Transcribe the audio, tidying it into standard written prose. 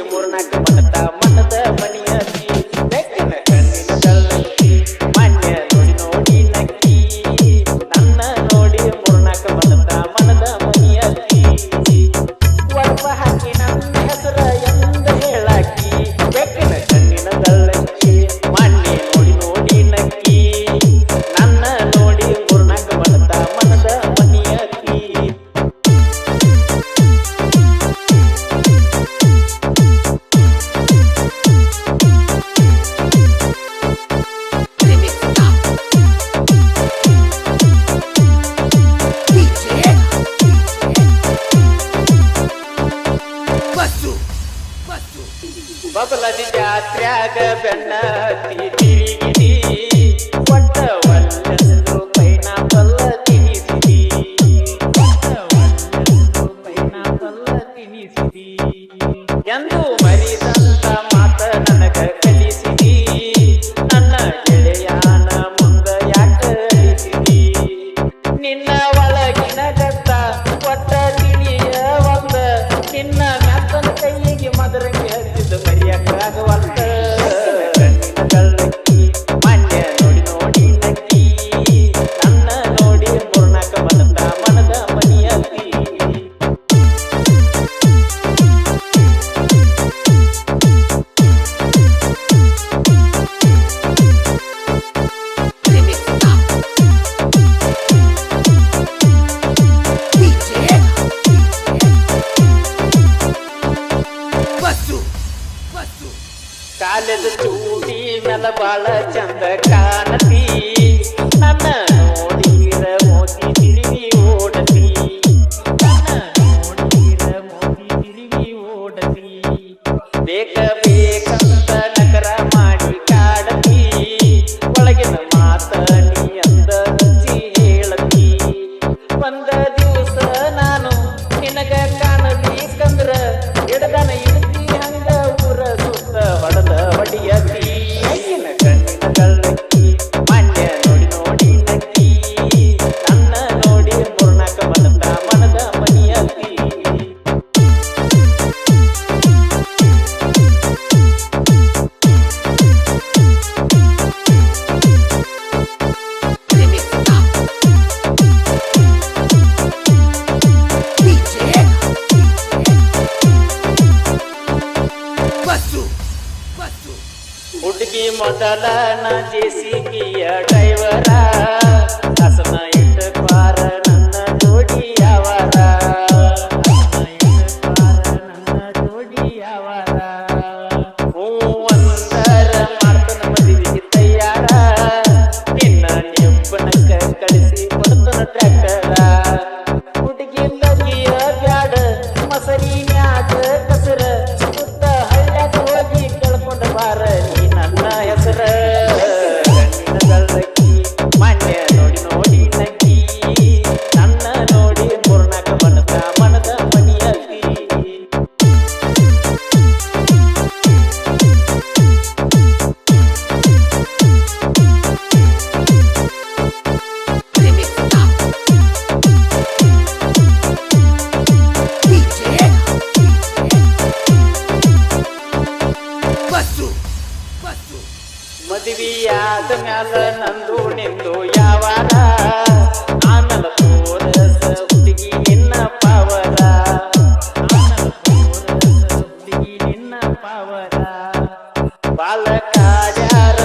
ಮೂರ್ನಾಲ್ಕು ಮಠದ ಮಠದ ಮಣಿಯತಿ ಬೆಕ್ಕಿನ ಕಣ್ಣಿನ ಕಳ್ಳಕ್ಕಿ ಮಾನ್ಯ ನೋಡಿ ನೋಡಿ ನಕ್ಕಿ ನನ್ನ ನೋಡಿ ಮೂರ್ನಾಲ್ಕು ಮಠದ ಮಠದ ಮಣಿಯತಿ ಒಡಪ ಹಾಕಿ ನನ್ನ ಹೆಸರ ಎಂದ ಹೇಳಾಕಿ ಬೆಕ್ಕಿನ ಕಣ್ಣಿನ ಕಳ್ಳಕ್ಕಿ ಮಾನ್ಯ ನೋಡಿ ನೋಡಿ ನಕ್ಕಿ ನನ್ನ ನೋಡಿ ಮೂರ್ನಾಲ್ಕು ಮಠದ ಮಠದ ಮಣಿಯತಿ ಬಬಲದಿ ಜಾತ್ರ್ಯಾಗ ಬೆನ್ನ ಹತ್ತಿ ತಿರುಗಿದಿ ಒಟ್ಟ ಒಲ್ಲೆಸಲು ಪೈನಾಪಲ್ಲ ತಿನಿಸಿದಿ ಪೈನಾಪಲ್ಲ ತಿನಿಸಿದಿ ಎಂದು ಮರಿದಂತ ಮಾತ ನನಗ ಕಲಿಸಿದಿ ನನ್ನ ಗೆಳೆಯಾನ ಮುಂದ ಯಾಕ ಅಳಿಸಿದಿ ನಿನ್ನ ಒಳಗಿನ ಗತ್ತ ಒಟ್ಟ ತಿಳಿಯ ಒಂದ ನಿನ್ನ ಮ್ಯಾತನ ಕೈಯಿಗೆ ಮದರಂಗಿ ಹಚ್ಚಿದ ಮರಿಯಕ್ಕಾಗವಲ್ತ ಕಣ್ಣಿನ ಕಳ್ಳಕ್ಕಿ ಮಾನ್ಯ ನೋಡಿ ನೋಡಿ ನಕ್ಕಿ ನನ್ನ ನೋಡಿ ಮೂರ್ನಾಲ್ಕ ಮನದ ಮನದ ಮನಿಯತಿ ಕಾಲೇಜ್ ಚೂಟಿ ಮೆಲ ಬಾಳ ಚಂದ ಕಾಣತಿ ನನ್ನ ನೋಡಿರ ಮೋತಿ ತಿರುಗಿ ಓಡತಿ ನನ್ನ ನೋಡಿರ ಮೋತಿ ತಿರುಗಿ ಓಡತಿ ಬೇಕ ಬೇಕಂತ ನಗರ ಮಾಡಿ ಕಾಡತಿ ಒಳಗಿನ ಮಾತ ನೀ ಅಂದ ರುಚಿ ಹೇಳತಿ ಒಂದ ದಿವಸ ನಾನು ನಿನಗ ಕಾಣಬೇಕಂದ್ರ ಎಡದನ ಇಡ್ತಿ ಹಂಗ ಊರ ಸುತ್ತ ಹೊಡೆದ ಹೊಡಿಯತಿ ಕಣ್ಣಿನ ಕಳ್ಳಕ್ಕಿ ಮಾನ್ಯ ನೋಡಿ ನೋಡಿ ನಕ್ಕಿ ನನ್ನ ನೋಡಿ ಮೂರ್ನಾಲ್ಕ ಮನದ ಮನದ ಮನಿಯತಿ ಹುಡುಗಿ ಮೊದಲ ನ ಜೆಸಿಬಿಯ ಡ್ರೈವರ ಹಸನ ಇಟ್ಟ ಪಾರ ನನ್ನ ಜೋಡಿ ಯಾವಾರ ನನ್ನ ಜೋಡಿ ಯಾವಾರ ಹೂ ಒಂದರ ಮಾಡ್ತನ ಮದುವೆಗೆ ತಯಾರ ನಿನ್ನ ನಿಬ್ಬನಕ್ಕ ಕಳಿಸಿ ಕೊಡ್ತನ ಟ್ರ್ಯಾಕ್ಟರ ಹುಡುಗಿ ಬದಿಯ ಬ್ಯಾಡ ಮಸರಿ ಮ್ಯಾಗ ಕಸರ ಸುತ್ತ ಹಳ್ಳ್ಯಾಗ ಹೋಗಿ ಕಳ್ಕೊಂಡ ಬಾರ ನೀ ನನ್ನ ಹೆಸರ ಕಣ್ಣಿನ ಕಳ್ಳಕ್ಕಿ ಮಾನ್ಯ ನೋಡಿ ನೋಡಿ ನಕ್ಕಿ ನನ್ನ ನೋಡಿ ಮೂರ್ನಾಲ್ಕ ಮನದ ಮನದ ಮನಿಯತಿ ಮದುವೆಯಾದ ಮ್ಯಾಲ ನಂದು ನಿಂದು ಯಾವಾರ ಆಮೇಲೆ ತೋರಸ ಹುಡುಗಿ ನಿನ್ನ ಪಾವರ ಹುಡುಗಿ ನಿನ್ನ ಪಾವರ ಬಾಲ ಕಾಡ್ಯಾರ